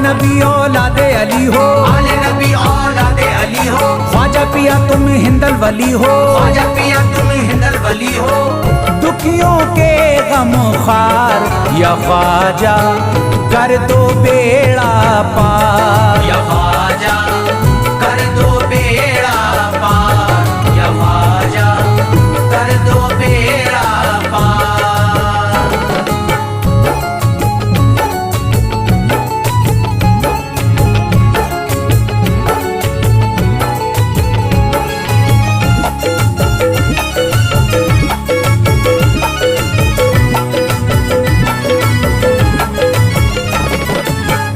नबी औलादे अली हो, आले नबी औलादे अली हो, ख्वाजा पिया तुम हिंदल वली हो, ख्वाजा पिया तुम हिंदल वली हो। दुखियों के गम खार या ख्वाजा कर दो बेड़ा पार, या ख्वाजा कर दो बेड़ा पार, या ख्वाजा कर दो बेड़ा पार।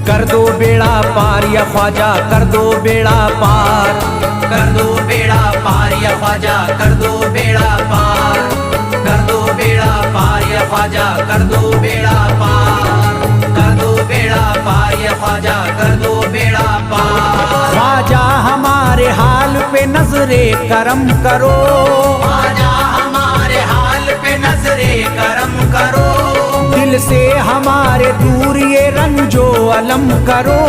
कर दो बेड़ा पार या ख्वाजा कर दो बेड़ा पार, कर दो बेड़ा पार या ख्वाजा कर दो बेड़ा पार, कर दो बेड़ा पार या ख्वाजा कर दो बेड़ा पार, कर दो बेड़ा पार या ख्वाजा कर दो बेड़ा पार। ख्वाजा हमारे हाल पे नजरे करम करो, ख्वाजा हमारे हाल पे नजरे करम करो, दिल से हमारे दूर ये रंजो अलम करो,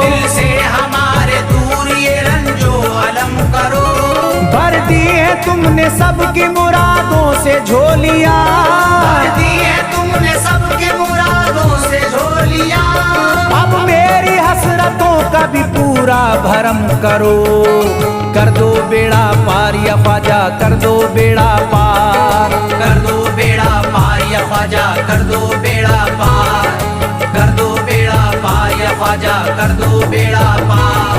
दिल से हमारे दूर ये रंजो अलम करो। भर दी है तुमने सबकी मुरादों से झोलियां, भर दी है तुमने सबकी मुरादों से झोलियां। अब मेरी हसरतों का भी पूरा भरम करो, कर दो बेड़ा पार या ख्वाजा कर दो बेड़ा पार, कर दो बेड़ा पार या ख्वाजा कर दो बेड़ा पार, कर दो बेड़ा पार या ख्वाजा कर दो बेड़ा पार,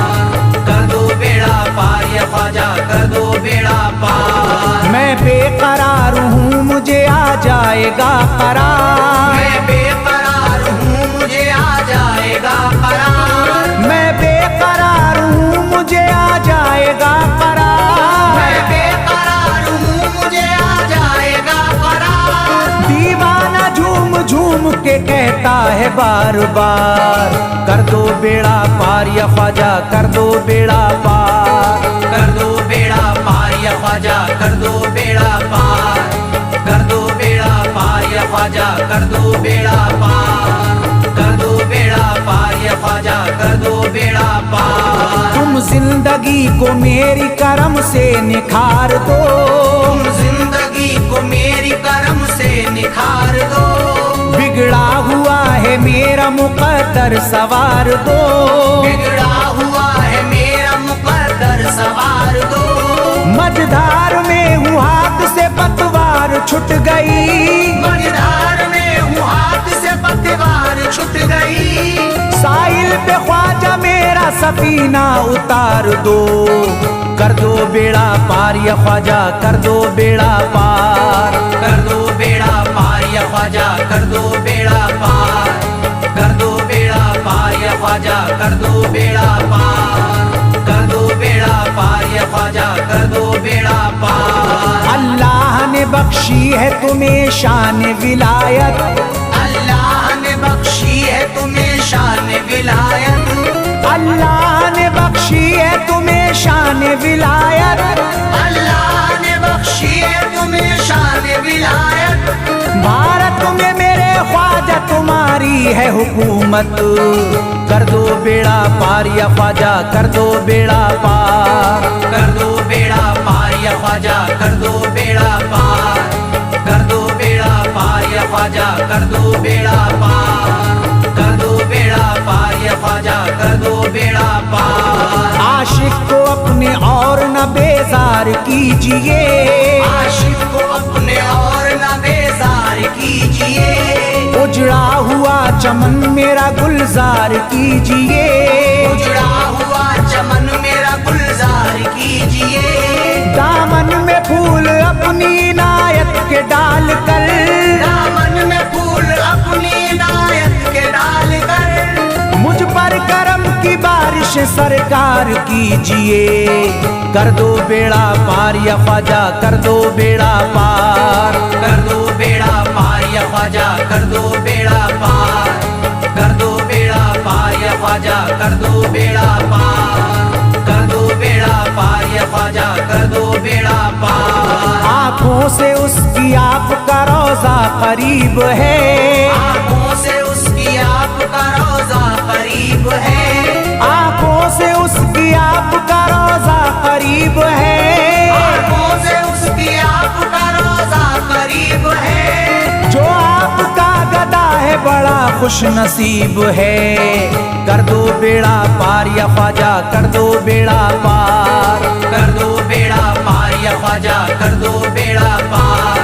कर दो बेड़ा पार या ख्वाजा कर दो बेड़ा पार। मैं बेकरार हूँ मुझे आ जाएगा करार, मैं बेकरार हूँ मुझे आ जाएगा करार, मैं बेकरार हूँ मुझे आ जाएगा करार, मैं बेकरार हूँ मुझे आ जाएगा करार। दीवाना झूम झूम के कहता है बार बार, कर दो बेड़ा पार या ख्वाजा कर दो बेड़ा पार, कर दो बेड़ा पार या ख्वाजा कर दो बेड़ा पार, कर दो बेड़ा पार या ख्वाजा कर दो बेड़ा पार, कर दो बेड़ा पार या ख्वाजा कर दो बेड़ा पार। तुम जिंदगी को मेरी करम से निखार दो, तुम जिंदगी को मेरी करम से निखार दो, बिगड़ा हुआ है मेरा मुकद्दर सवार दो, बिगड़ा हुआ है मेरा मुकद्दर सवार दो। मझधार में हूँ हाथ से पतवार छुट गई, मझधार में हूँ हाथ से पतवार छुट गई, साहिल पे ख्वाजा मेरा सफीना उतार दो, कर दो बेड़ा पार या ख्वाजा कर दो बेड़ा पार, कर दो बेड़ा पार या ख्वाजा कर दो बेड़ा पार, कर दो बेड़ा पार या ख्वाजा कर दो बेड़ा पार, कर दो बेड़ा पार या ख्वाजा कर दो बेड़ा पार। अल्लाह ने बख्शी है तुम्हें शान विलायत, अल्लाह ने बख्शी है तुम्हें शान विलायत, अल्लाह ने बख्शी है तुम्हें शान विलायत, अल्लाह ने बख्शी है तुम्हें शान विलायत। भारत में मेरे ख्वाजा तुम्हारी है हुकूमत, कर दो बेड़ा पार या ख्वाजा कर दो बेड़ा पार, कर दो बेड़ा पार या ख्वाजा कर दो बेड़ा पार, कर दो बेड़ा पार या ख्वाजा कर दो बेड़ा पार, कर दो बेड़ा पार या ख्वाजा कर दो बेड़ा पार। आशिक को अपने और न बेजार कीजिए, आशिक को अपने और न बेजार कीजिए, उजड़ा हुआ चमन मेरा गुलजार कीजिए, उजड़ा हुआ चमन मेरा गुलजार कीजिए, दामन में फूल अपनी इनायत के डाल कर, दामन में फूल अपनी इनायत के डाल कर, मुझ पर करम की बारिश सरकार कीजिए, कर दो बेड़ा पार या ख्वाजा कर दो बेड़ा पार, कर दो बेड़ा पार या ख्वाजा कर दो बेड़ा पार, करीब है, आंखों से उसकी आपका रोजा करीब है, आंखों से उसकी आपका रोजा करीब है, आंखों से उसकी आपका रोजा करीब है। जो आपका गदा है बड़ा खुश नसीब है। कर दो बेड़ा पार या ख्वाजा, कर दो बेड़ा पार, कर दो बेड़ा पार या ख्वाजा, कर दो बेड़ा पार,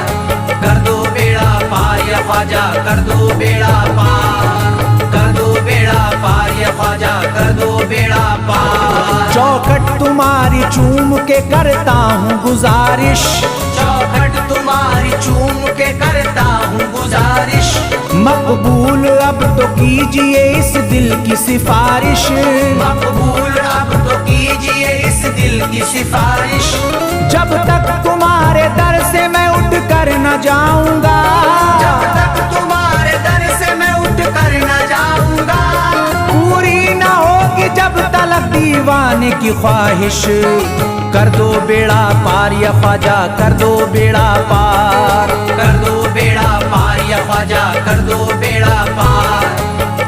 कर दो बेड़ा पार या ख्वाजा, कर दो बेड़ा पार, कर दो बेड़ा पार या ख्वाजा, कर दो बेड़ा पार। चौखट तुम्हारी चूम के करता हूँ गुजारिश, चौखट तुम्हारी चूम के करता हूँ गुजारिश, मकबूल अब तो कीजिए इस दिल की सिफारिश, मकबूल अब तो कीजिए इस दिल की सिफारिश। जब तक तुम्हारे दर से मैं उठ कर न जाऊंगा, जब तक तुम्हारे दर से मैं उठ कर न जाऊंगा, पूरी न होगी जब तलक दीवाने की ख्वाहिश। कर दो बेड़ा पार या ख्वाजा, कर दो बेड़ा पार, कर दो बेड़ा पार या ख्वाजा, कर दो बेड़ा पार,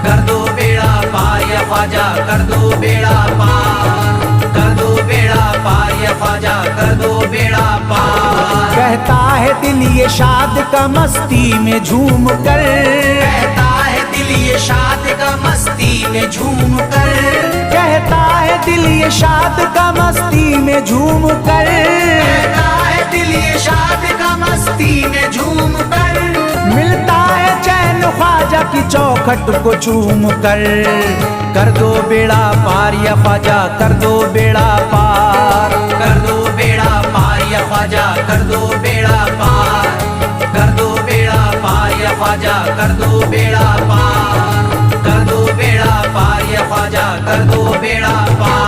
कर दो बेड़ा पार या ख्वाजा, कर दो बेड़ा पार, कर दो बेड़ा पार या ख्वाजा, कर दो बेड़ा पार। कहता है दिल ये शाद का मस्ती में झूम कर, कहता है दिल ये शाद का मस्ती में झूम कर, कहता है दिल ये शाद का मस्ती में झूम कर, कहता है दिल ये शाद का मस्ती में झूम कर। मिलता है चैन ख्वाजा की चौखट को चूम कर दो बेड़ा पार या ख्वाजा, कर दो बेड़ा पार, कर दो बेड़ा पार या ख्वाजा, कर दो बेड़ा पार, कर दो बेड़ा पार या ख्वाजा, कर दो बेड़ा पार, कर दो बेड़ा पार या ख्वाजा, कर दो बेड़ा पार।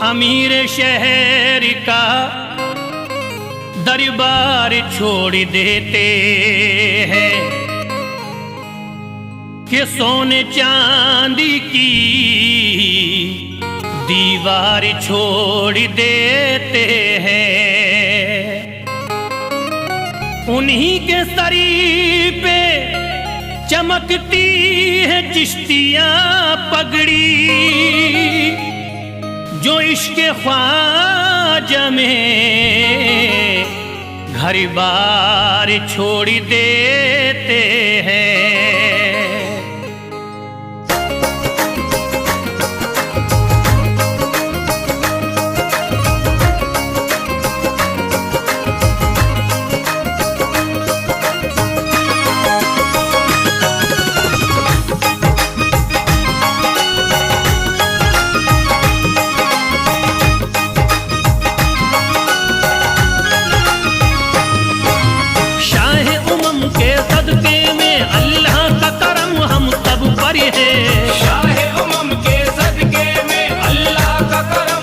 अमीर शहर का दरबार छोड़ देते हैं कि सोने चांदी की दीवार छोड़ देते हैं। उन्हीं के सरी पे चमकती है चिश्तियां पगड़ी, जो इश्क ख्वाजा में घर बार छोड़ देते हैं।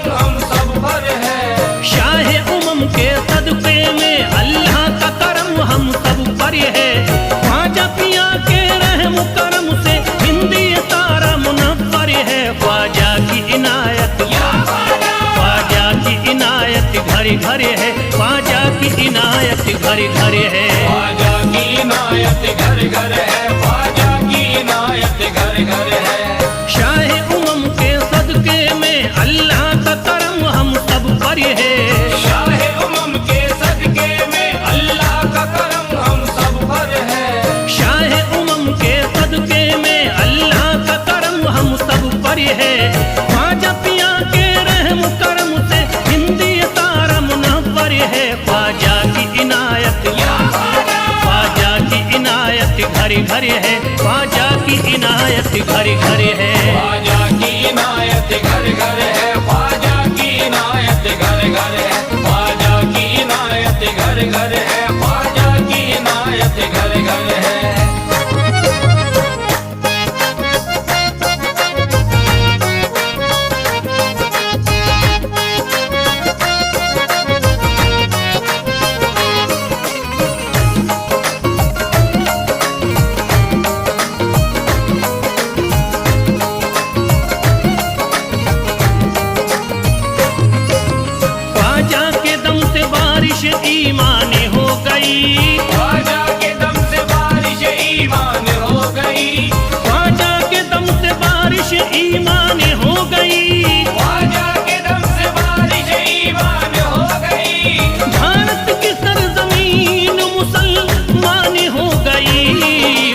घर है ख्वाजा की इनायत, घर घर है ख्वाजा की इनायत, घर घर है ख्वाजा की इनायत, घर घर है। शाह उमम के सदके में अल्लाह का करम हम सब पर है, शाह उमम के सदके में अल्लाह का करम हम सब पर है, शाह उमम के सदके में अल्लाह का करम हम सब पर है। ख्वाजा पिया के रहम करम से हिंदी तारा मुनव्वर है, ख्वाजा की इनायत, ख्वाजा की इनायत घर घर है, ख्वाजा की इनायत घर घर है, ख्वाजा की इनायत घर घर है, ख्वाजा की इनायत घर घर है, ख्वाजा की इनायत घर घर है, ख्वाजा की इनायत घर घर है। बारिश ईमान हो गई, ख्वाजा के दम से बारिश ईमान हो गई, ख्वाजा के दम से बारिश ईमान हो गई, ख्वाजा के दम से बारिश ईमान हो गई। भारत की सरजमीन मुसलमान हो गई।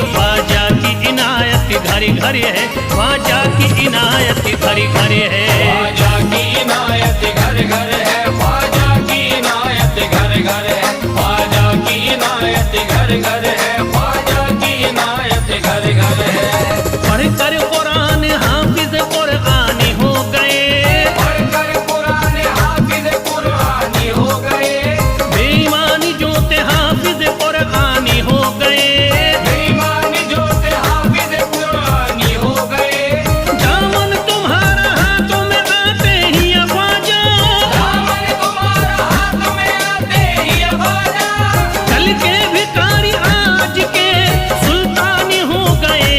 ख्वाजा की इनायत घरे घरे है, ख्वाजा की इनायत घरे घरे है। ख्वाजा की इनायत घर घर है, ख्वाजा की इनायत घर घर है, ख्वाजा की इनायत घर घर है, ख्वाजा की इनायत घर घर है। पढ़कर कुरान हाफिज कुरानी हो गए, पढ़कर कुरान हाफिज कुरानी हो गए, बेईमानी जोते हाफिज कुरानी हो गए। बेईमानी जोते हाफिज कुरानी हो गए। दामन तुम्हारा हाथों में आते ही ख्वाजा, दामन तुम्हारा हाथ में आते ही ख्वाजा, कल के भिखारी आज के सुल्तानी हो गए।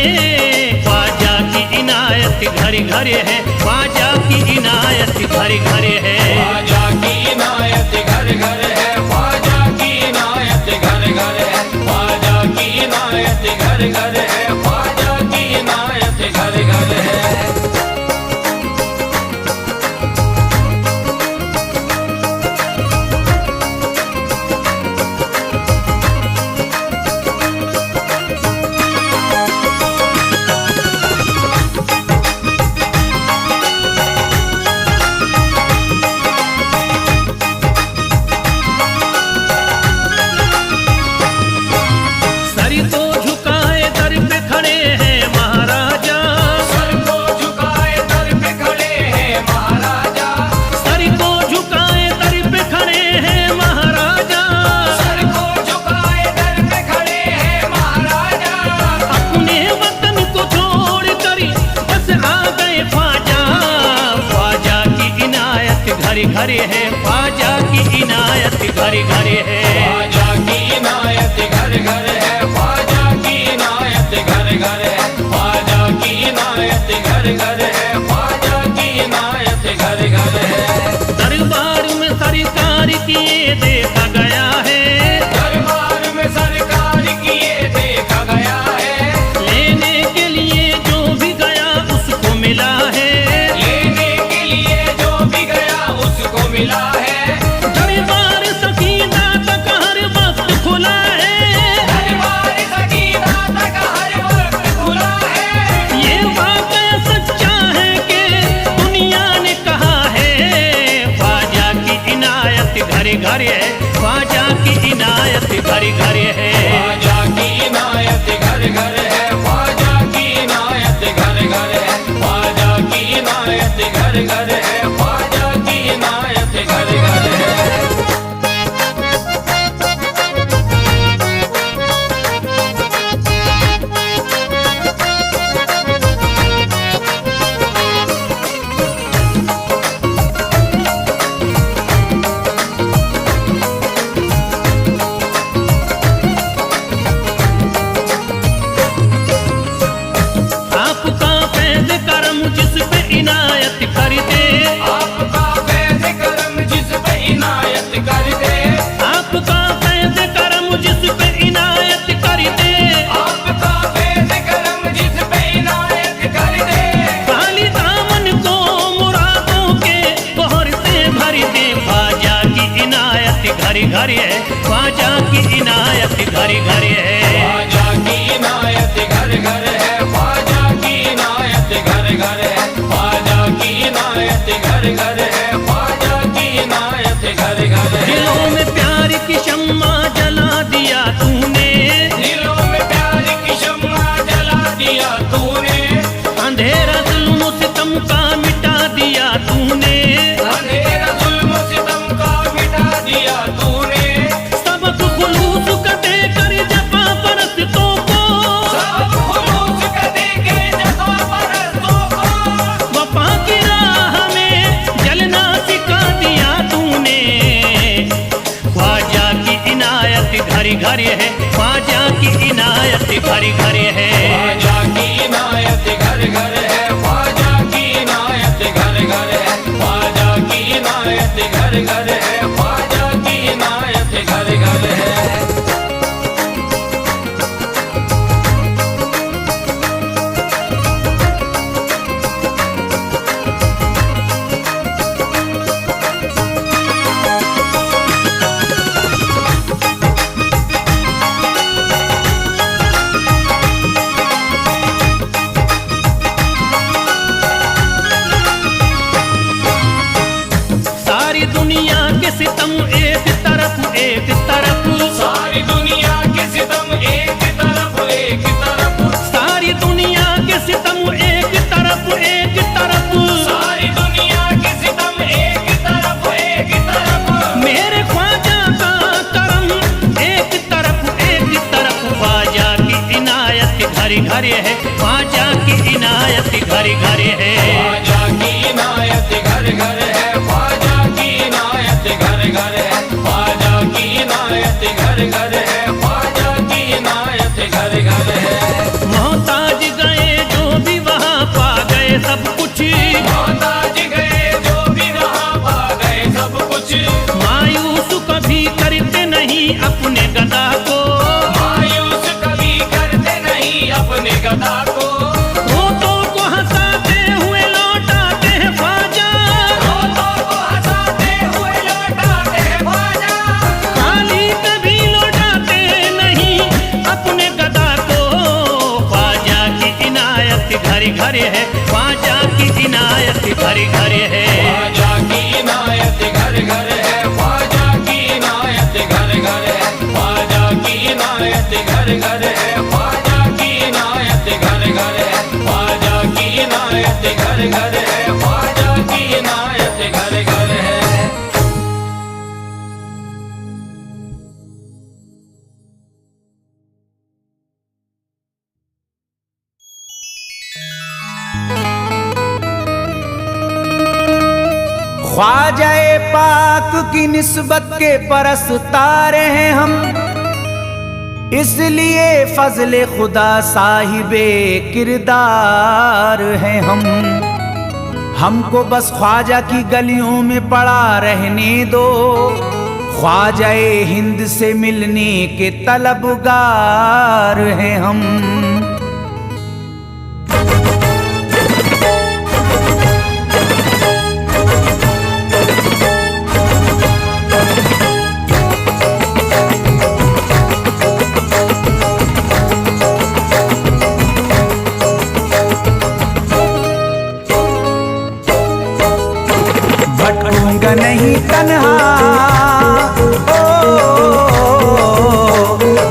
ख्वाजा की इनायत घरे घरे है, ख्वाजा की इनायत घरे घरे है। ख्वाजा की इनायत घर घर है, ख्वाजा की इनायत घर घर है, ख्वाजा की इनायत घर घर है, ख्वाजा की इनायत घर घर है। सर को झुकाए दर पे खड़े हैं महाराजा, सर को झुकाए दर पे खड़े हैं महाराजा, सर को झुकाए दर पे खड़े हैं महाराजा। सर को झुकाए दर पे खड़े हैं महाराजा। अपने वतन को छोड़ कर बस आ गए ख्वाजा। ख्वाजा की इनायत घरे घरे है, ख्वाजा की इनायत घरे घरे है। ख्वाजा की इनायत घर घर है, ख्वाजा की इनायत घर घर है, ख्वाजा की इनायत घर घर है, ख्वाजा की इनायत घर घर है। दरबार में सरकार किए देखा गया है, दरबार में सरकार किए देखा गया है, लेने के लिए जो भी गया उसको मिला है। लेने के लिए जो भी गया उसको मिला है। दरबार सकीना तक हर वक्त खुला है, दरबार सकीना तक हर वक्त खुला है। ये वाकया सच्चा है कि दुनिया ने कहा है। ख्वाजा की इनायत घरे घरे है, ख्वाजा की इनायत घरे घरे है। ख्वाजा की इनायत घर घर है, ख्वाजा की इनायत घर घर है, ख्वाजा की इनायत घर घर है, ख्वाजा की इनायत घर घर है। आपका फैज़ करम जिस पे इनायत कर दे, आपका फैज़ करम जिस पे इनायत कर दे, आपका फैज़ करम जिस पे इनायत कर दे। आपका फैज़ करम जिस पे इनायत कर दे। खाली दामन को मुरादों के बहर से भर दे। ख्वाजा की इनायत घरे घरे है, ख्वाजा की इनायत घरे घरे है। ख्वाजा की इनायत घर घर है, ख्वाजा की इनायत घर घर है, ख्वाजा की इनायत घर घर है, ख्वाजा की इनायत घर घर है। दिलों में प्यार की शम्मा जला दिया तूने, दिलों में प्यार की शम्मा जला दिया तूने, अंधेरा जुल्म सितम का मिटा दिया तूने। अंधेरा जुल्म सितम का मिटा दिया तूने। सबक खुलूस का देकर जफा परस्तों को, सब खुलूस का देके जफा परस्तों को, वफा की राह में जलना सिखा दिया तूने। ख्वाजा की इनायत घरे घरे है, ख्वाजा की इनायत घरे घरे है। ख्वाजा की इनायत घर घर है, ख्वाजा की इनायत घर घर है, ख्वाजा की इनायत घर घर है, ख्वाजा की इनायत के सितम एक तरफ एक तरफ, सारी दुनिया के सितम एक तरफ एक तरफ, सारी दुनिया के सितम एक तरफ एक तरफ, सारी दुनिया के सितम एक तरफ एक तरफ, मेरे ख्वाजा का करम एक तरफ ख्वाजा की इनायत घर घर है, ख्वाजा की इनायत घर घर है, ख्वाजा की इनायत घर घर है, ख्वाजा की इनायत घर घर है, ख्वाजा की इनायत घर घर है, ख्वाजा की इनायत घर घर है। मोहताज गए जो भी वहाँ पा गए सब कुछ, मोहताज गए जो भी वहाँ पा गए सब कुछ, मायूस कभी करते नहीं अपने गदा को, मायूस कभी करते नहीं अपने गदा को, रोतों को हंसाते हुए लौटाते हैं ख्वाजा, रोतों को हंसाते हुए लौटाते हैं ख्वाजा, खाली कभी लौटाते नहीं अपने गदा को, ख्वाजा की इनायत घर घर है, ख्वाजा की इनायत घर घर है, ख्वाजा की इनायत घर घर है, ख्वाजा की इनायत घर घर है, ख्वाजा की इनायत घर घर है, ख्वाजा की इनायत घर घर है, ख्वाजा की इनायत घर घर है, ख्वाजा की इनायत घर घर है। ख्वाजाए पाक की निस्बत के परस्तार हैं हम, इसलिए फजले खुदा साहिबे किरदार हैं हम। हमको बस ख्वाजा की गलियों में पड़ा रहने दो, ख्वाजाए हिंद से मिलने के तलबगार हैं हम। भटकूंगा नहीं तन्हा,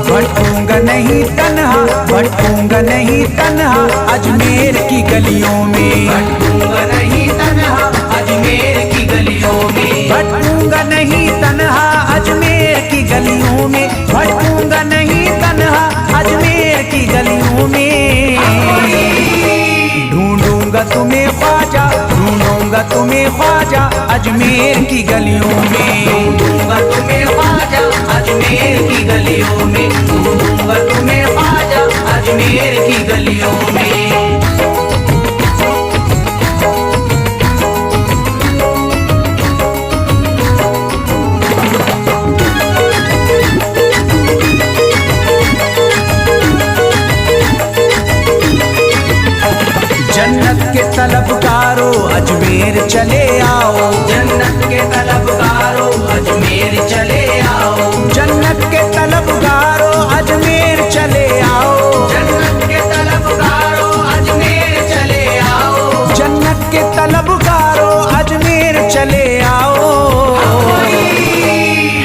भटकूंगा नहीं तन्हा, भटकूंगा नहीं तन्हा अजमेर की गलियों में, भटकूंगा नहीं तन्हा अजमेर की गलियों में, भटकूंगा नहीं तन्हा अजमेर की गलियों में, भटकूंगा नहीं तन्हा अजमेर की गलियों में। ढूंढूंगा तुम्हें ख्वाजा, ढूंढूंगा तुम्हें ख्वाजा अजमेर की गलियों में, ढूंढूंगा तुम्हें ख्वाजा अजमेर की गलियों में, ढूंढूंगा तुम्हें ख्वाजा अजमेर की गलियों में। जन्नत के तलबगारों अजमेर चले आओ, जन्नत के तलबगारों अजमेर चले आओ, जन्नत के तलबगारों अजमेर चले आओ, जन्नत के तलबगारों अजमेर चले आओ, जन्नत के तलबगारों अजमेर चले आओ।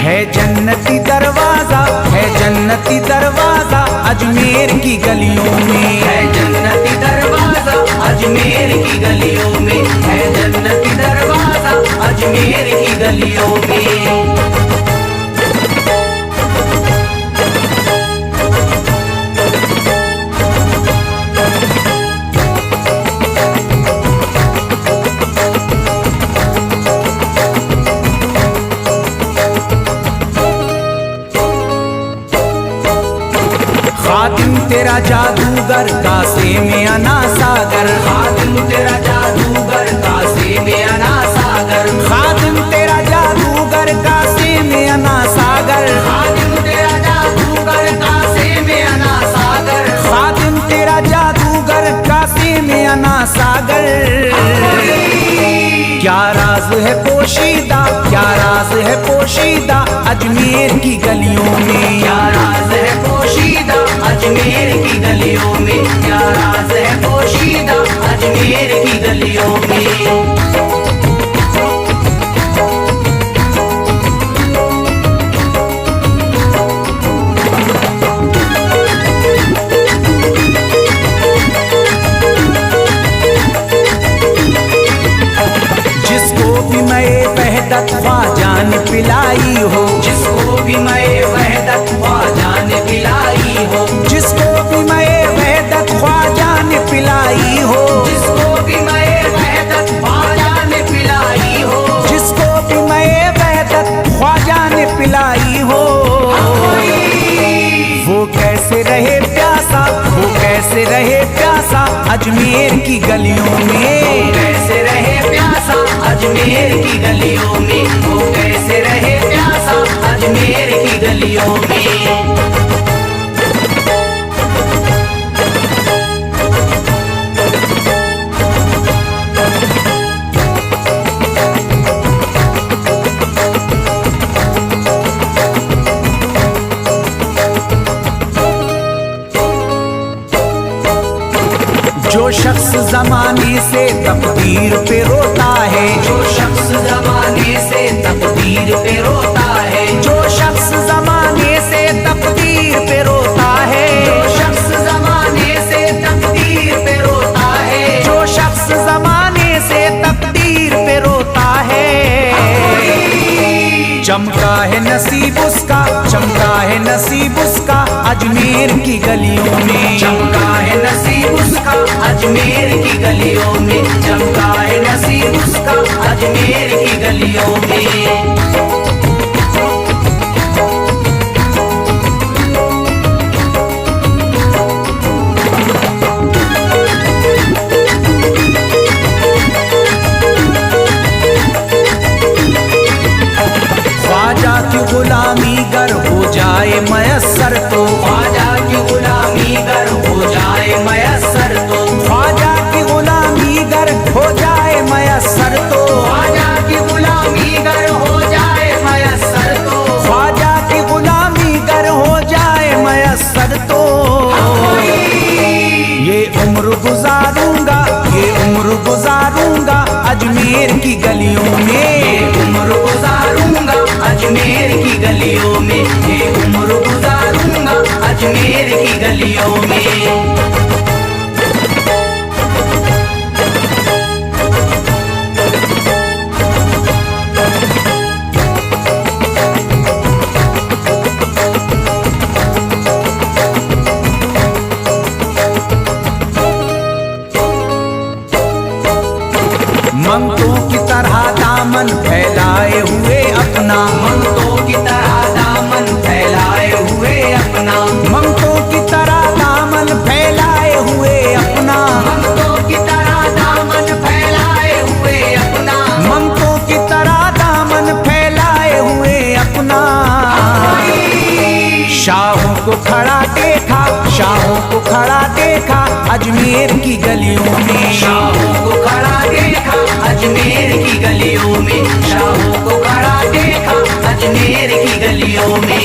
है जन्नती दरवाजा, है जन्नती दरवाजा अजमेर की गलियों में, है जन्नती दरवाजा अजमेर की गलियों में, है जन्नती दरवाजा अजमेर की गलियों में। खातिम तेरा जादूगर कासे में अना सागर, खातिम तेरा जादूगर कासे में अना सागर, खातिम तेरा जादूगर कासे में अना सागर, खातिम तेरा जादूगर कासे में अना सागर, खातिम तेरा जादूगर कासे में अना सागर। क्या राज है पोशीदा, क्या राज है पोशीदा अजमेर की गलियों में, क्या राज है पोशीदा अजमेर की गलियों में, क्या राज है पोशीदा अजमेर की गलियों में। ख्वाजा ने पिलाई हो, जिसको भी मैं वहदत ख्वाजा ने पिलाई हो, जिसको भी मैं वहदत ख्वाजा ने पिलाई हो, जिसको भी मैं वहदत ख्वाजा ने पिलाई हो, जिसको भी मैं वहदत ख्वाजा ने पिलाई हो। वो कैसे रहे प्यासा, वो कैसे रहे प्यासा अजमेर की गलियों में, कैसे रहे प्यासा अजमेर की गलियों में, वो कैसे रहे प्यासा अजमेर की गलियों में। जो शख्स जमाने से तकदीर पे रोता है, जो शख्स जमाने से तकदीर पे रोता है, जो शख्स जमाने से तकदीर पे रोता है, जो शख्स जमाने से तकदीर पे रोता है, जो शख्स जमाने से तकदीर पे रोता है। चमका है नसीब उसका, चमका है नसीब उसका अजमेर की गलियों में, चमका है नसीब उसका अजमेर की गलियों में, चमका है नसीब उसका अजमेर की गलियों में। ख्वाजा की गुलामी गर हो जाए मयस्सर तो, ख्वाजा की गुलामी गर हो जाए मयस्सर तो, ख्वाजा की गुलामी गर हो जाए मयस्सर तो, ख्वाजा की गुलामी गर हो जाए मयस्सर तो, ख्वाजा की गुलामी गर हो जाए मयस्सर तो। ये उम्र गुजारूंगा, ये उम्र गुजारूंगा अजमेर की गलियों में, उम्र गुजारूंगा अजमेर की गलियों में, ये उम्र गुजारूंगा अजमेर की गलियों में। मंगतों की तरह दामन फैलाए हुए अपना, मंगतों की तरह दामन फैलाए हुए अपना, मंगतों की तरह दामन फैलाए हुए अपना, मंगतों की तरह दामन फैलाए हुए अपना, मंगतों की तरह दामन फैलाए हुए अपना। शाहों को खड़ा देखा, शाहों को खड़ा देखा अजमेर की गलियों में, शाहों को खड़ा देखा अजमेर की गलियों में, शाहों को खड़ा देखा अजमेर की गलियों में।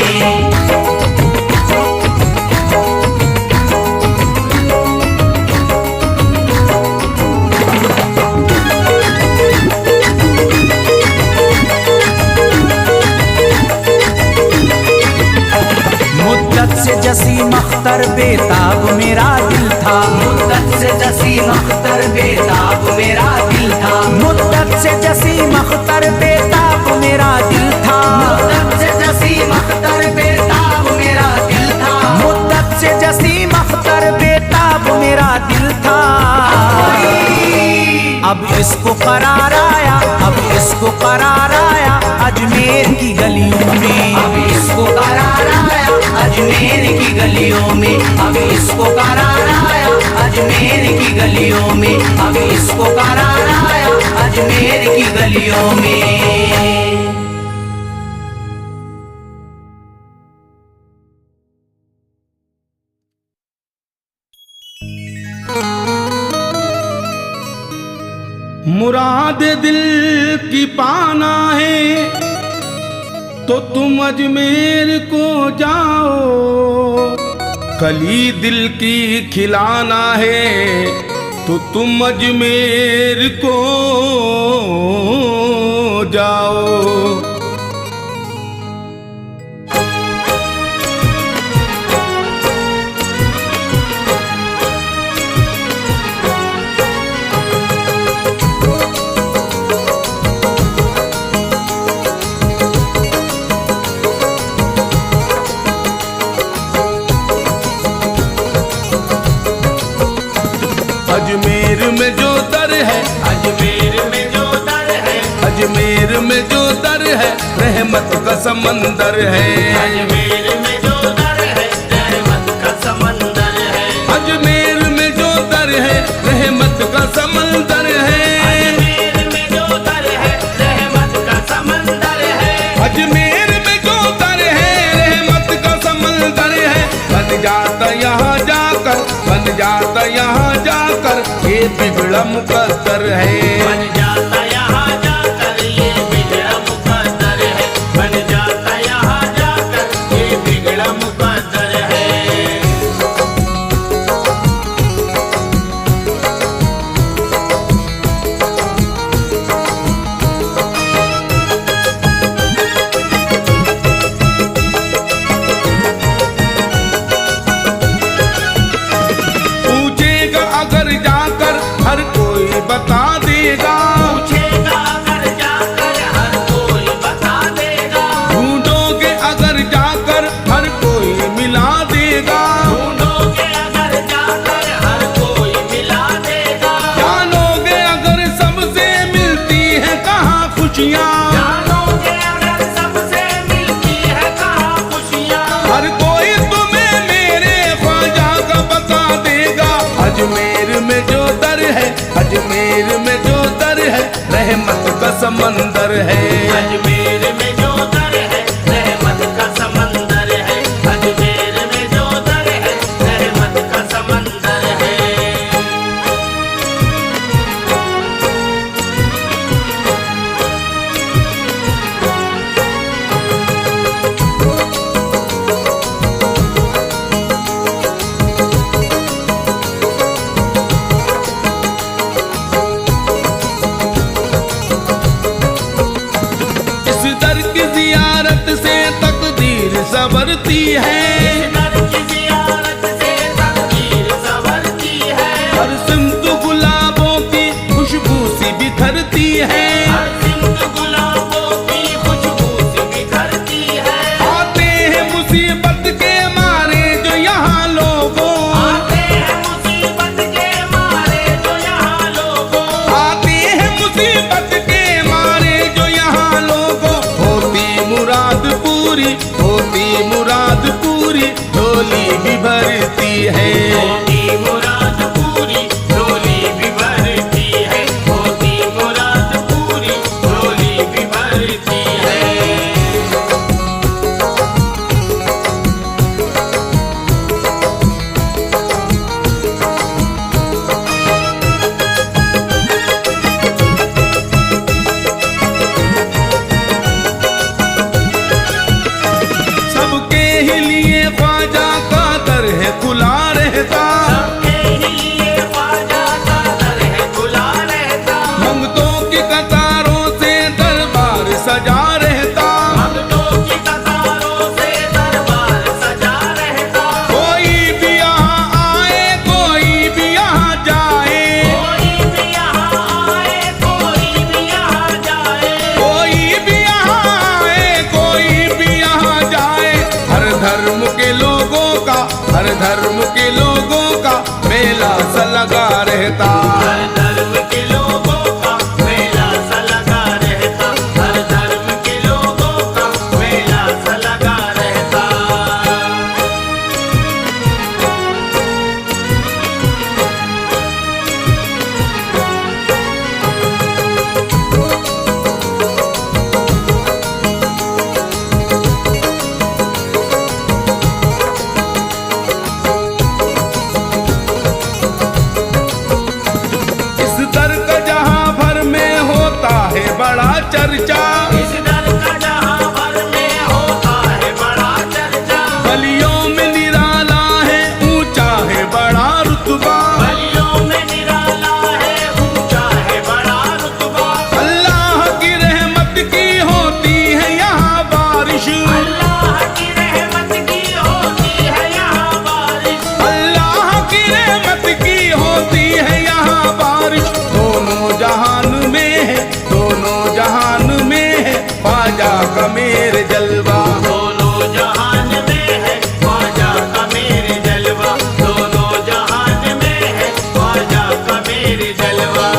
मुद्दत से जसीम अख्तर बेताब मेरा दिल था, मुद्दत से जसीम अख्तर बेताब मेरा दिल था, मुद्दत से जसीम अख्तर बेताब मेरा दिल था, मुद्दत से जसीम अख्तर बेताब मेरा दिल था, मुद्दत से जसीम अख्तर बेताब मेरा दिल था। अब इसको करार आया, अब इसको करार आया अजमेर की गलियों में, अब इसको करार आया अजमेर की गलियों में, अब इसको करार आया अजमेर की गलियों में, अब इसको करार आया अजमेर की गलियों में। मुराद दिल की पाना है तो तुम अजमेर को जाओ, कली दिल की खिलाना है तो तुम अजमेर को जाओ। रहमत का समंदर है। अजमेर में जो दर है रहमत का समंदर है। अजमेर में जो दर है रहमत का समंदर है। अजमेर में जो दर है रहमत का समंदर है। अजमेर में जो दर है रहमत का समंदर है। बन जाता यहाँ जाकर, बन जाता यहाँ जाकर ये बिगड़ा मुकद्दर है। बन जाता यहाँ जाकर ये बिगड़ा मुकद्दर है। बन जाता यहाँ जाकर ये बिगड़ा मुकद्दर है। पूछेगा अगर जाकर हर कोई बता देगा। पूछेगा अगर जाकर हर कोई बता देगा। ढूंढोगे अगर जाकर हर कोई मिला देगा। ढूंढोगे अगर जाकर हर कोई मिला देगा। जानोगे अगर सबसे मिलती है कहाँ खुशियाँ। जानोगे अगर सबसे मिलती है कहाँ खुशियाँ। हर कोई तुम्हें मेरे ख्वाजा का बता देगा। अजमेर में जो दर है, अजमेर में जो दर है रहमत का समंदर है। अजमेर में जो दर है रहमत का समंदर है। अजमेर में जो दर है रहमत का समंदर है। इस दर की जियारत से तकदीर संवरती है। दर की ज़ियारत से तकदीर संवरती है। हर सिमत गुलाबों की खुशबू सी बिखरती है। हर सिमत गुलाबों की खुशबू से बिखरती है। आते हैं मुसीबत के मारे जो यहाँ लोगों। आते हैं मुसीबत के मारे जो यहाँ लोगों। आते हैं मुसीबत के मारे जो यहाँ लोगों। होती मुराद पूरी, होती मुराद पूरी, झोली भी भरती है। होती मुराद पूरी झोली भी भरती है। होती मुराद पूरी झोली भी भरती है। सबके ही लिए ख्वाजा का दर है खुला रहता। सबके लिए ख्वाजा का दर है खुला रहता। मंगतों की कतारों से दरबार सजा रहता। भक्तों की कतारों से दरबार सजा रहता। कोई भी यहाँ आए, कोई भी यहाँ जाए। कोई भी यहाँ आए कोई भी यहाँ जाए। कोई भी यहाँ आए, कोई भी यहाँ जाए। हर धर्म के लोगों का, हर धर्म के लोगों का मेला सा लगा रहता। हर धर्म के लोगों का मेला सा लगा रहता। हर धर्म के लोगों का मेला सा लगा रहता। इस दर का जहाँ भर में होता है बड़ा चर्चा। इस दर का जहाँ भर में होता है बड़ा चर्चा। गलियों में निराला है, ऊंचा है बड़ा रुतबा। गलियों में निराला है ऊंचा है बड़ा रुतबा। अल्लाह की रहमत की होती है यहाँ बारिश। अल्लाह की रहमत की होती है यहाँ बारिश। अल्लाह की रहमत की होती है यहाँ बारिश। दोनों जहान में है, दोनों जहान में है ख्वाजा का मेरे जलवा। दोनों जहान में है ख्वाजा का मेरे जलवा। दोनों जहान में है ख्वाजा का मेरे जलवा।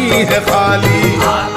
नहीं है खाली।